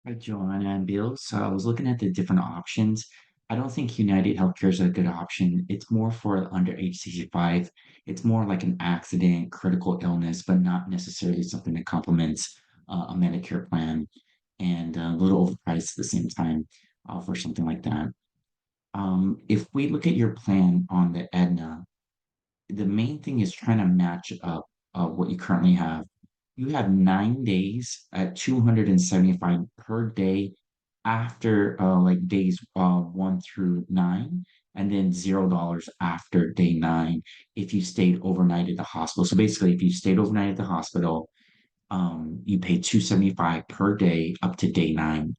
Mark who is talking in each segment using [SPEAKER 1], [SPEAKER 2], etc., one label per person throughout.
[SPEAKER 1] Hi, Joanna and Bill. So I was looking at the different options. I don't think United Healthcare is a good option. It's more for under age 65. It's more like an accident, critical illness, but not necessarily something that complements a Medicare plan and a little overpriced at the same time for something like that. If we look at your plan on the Aetna, the main thing is trying to match up what you currently have. You have 9 days at 275 per day after like days 1 through 9, and then $0 after day 9 if you stayed overnight at the hospital. So basically, if you stayed overnight at the hospital, you pay 275 per day up to day 9.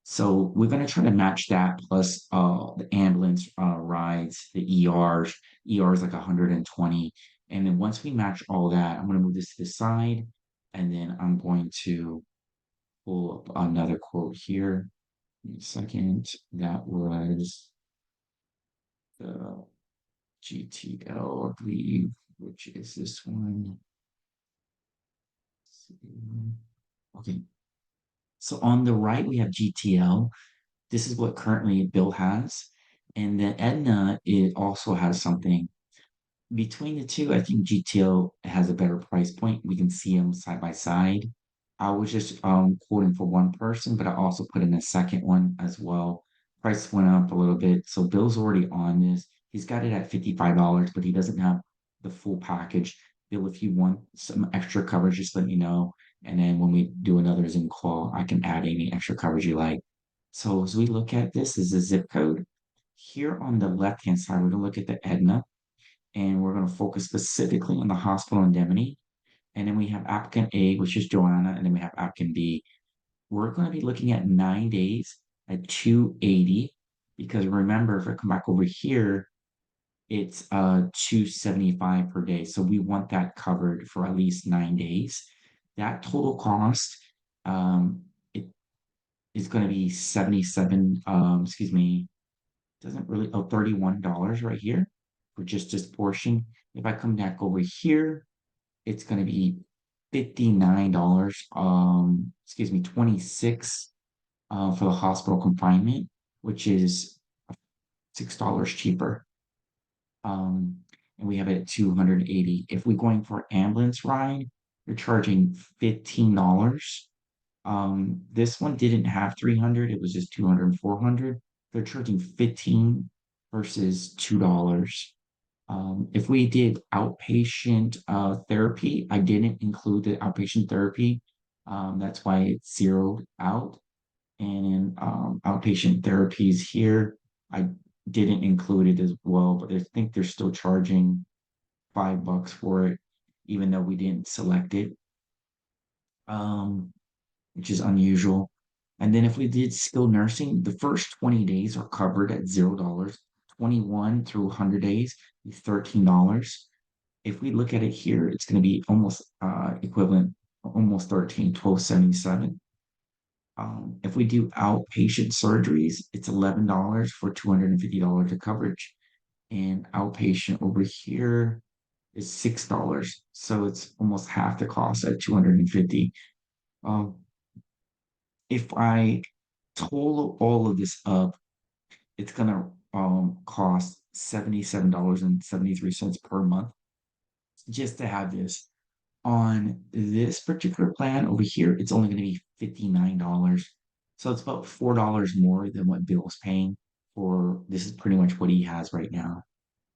[SPEAKER 1] So we're going to try to match that plus the ambulance rides, the ERs. ER is like 120. And then once we match all that, I'm going to move this to the side, and then I'm going to pull up another quote here. Give me a second. That was the GTL, I believe, which is this one. Okay, so on the right, we have GTL. This is what currently Bill has. And then Edna, it also has something. Between the two, I think GTL has a better price point. We can see them side by side. I was just quoting for one person, but I also put in a second one as well. Price went up a little bit. So Bill's already on this. He's got it at $55, but he doesn't have the full package. Bill, if you want some extra coverage, just let me know. And then when we do another Zoom call, I can add any extra coverage you like. So as we look at this, is a zip code. Here on the left-hand side, we're going to look at the Edna, and we're going to focus specifically on the hospital indemnity. And then we have applicant A, which is Joanna, and then we have applicant B. We're going to be looking at 9 days at 280, because remember, if I come back over here, it's 275 per day. So we want that covered for at least 9 days. That total cost, it is going to be 77, excuse me, doesn't really, oh, $31 right here for just this portion. If I come back over here, it's going to be $59, excuse me, 26 for the hospital confinement, which is $6 cheaper. Um, and we have it at 280. If we're going for ambulance ride, you're charging $15. This one didn't have 300, it was just 200 and 400. They're charging 15 versus $2. If we did outpatient therapy, I didn't include the outpatient therapy. That's why it's zeroed out. And in outpatient therapies here, I didn't include it as well, but I think they're still charging $5 for it, even though we didn't select it, um, which is unusual. And then if we did skilled nursing, the first 20 days are covered at $0. 21 through 100 days is $13. If we look at it here, it's going to be almost equivalent, almost 13, 12.77. If we do outpatient surgeries, it's $11 for $250 of coverage. And outpatient over here is $6. So it's almost half the cost at 250. Um, if I total all of this up, it's gonna cost $77.73 per month just to have this. On this particular plan over here, it's only going to be $59. So it's about $4 more than what Bill's paying for. This is pretty much what he has right now.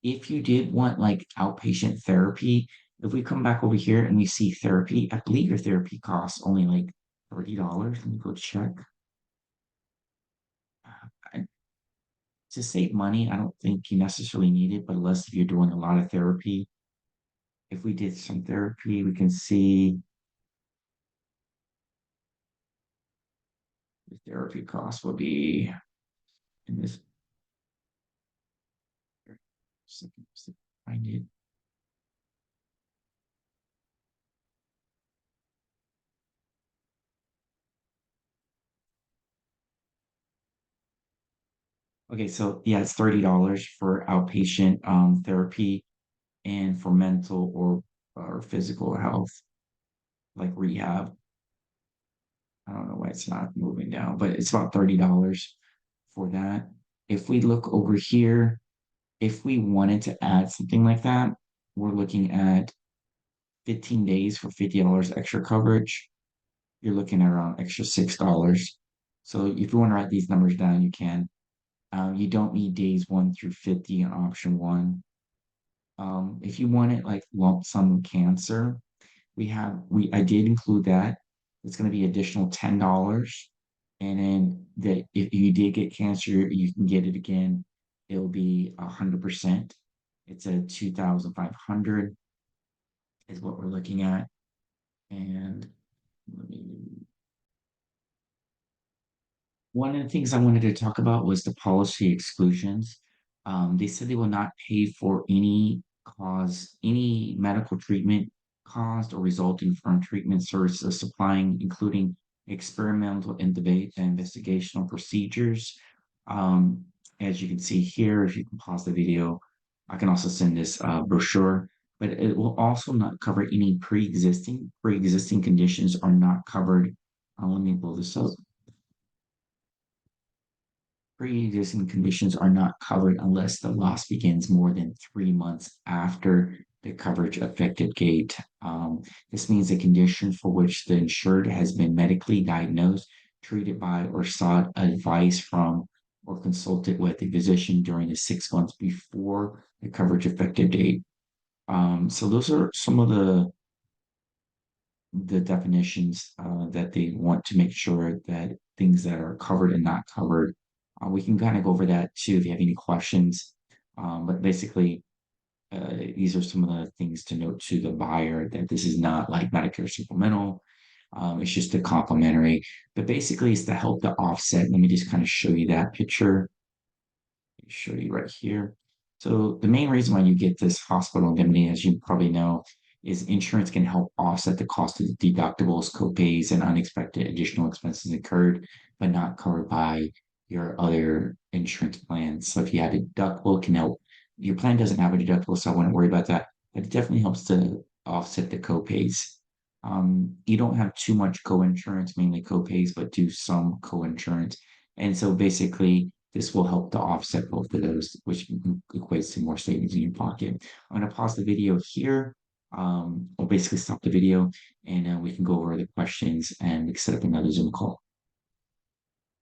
[SPEAKER 1] If you did want like outpatient therapy, if we come back over here and we see therapy, I believe your therapy costs only like $30. Let me go check. I, to save money, I don't think you necessarily need it, but unless if you're doing a lot of therapy, if we did some therapy, we can see the therapy cost will be in this. Find it. Okay, so yeah, it's $30 for outpatient therapy and for mental or physical health, like rehab. I don't know why it's not moving down, but it's about $30 for that. If we look over here, if we wanted to add something like that, we're looking at 15 days for $50 extra coverage. You're looking at around extra $6. So if you want to write these numbers down, you can. You don't need days 1 through 50 on option one. If you want it like lump sum cancer, I did include that. It's going to be additional $10. And then that if you did get cancer, you can get it again. It'll be 100%. It's a 2,500 is what we're looking at. And let me one of the things I wanted to talk about was the policy exclusions. They said they will not pay for any medical treatment caused or resulting from treatment services supplying, including experimental and debate and investigational procedures. Um, as you can see here, if you can pause the video, I can also send this brochure, but it will also not cover any pre-existing conditions are not covered. Let me pull this up. Pre-existing conditions are not covered unless the loss begins more than 3 months after the coverage effective date. This means a condition for which the insured has been medically diagnosed, treated by, or sought advice from, or consulted with a physician during the 6 months before the coverage effective date. So those are some of the definitions that they want to make sure that things that are covered and not covered. We can kind of go over that too if you have any questions. But basically, these are some of the things to note to the buyer that this is not like Medicare supplemental. It's just a complimentary, but basically it's to help the offset. Let me just kind of show you that picture show you right here. So the main reason why you get this hospital indemnity, as you probably know, is insurance can help offset the cost of deductibles, copays, and unexpected additional expenses incurred, but not covered by your other insurance plans. So if you have a deductible, it can help. Your plan doesn't have a deductible, so I wouldn't worry about that. But it definitely helps to offset the copays. You don't have too much co-insurance, mainly copays, but do some co-insurance. And so basically, this will help to offset both of those, which equates to more savings in your pocket. I'm going to pause the video here. Or basically stop the video and we can go over the questions and we can set up another Zoom call.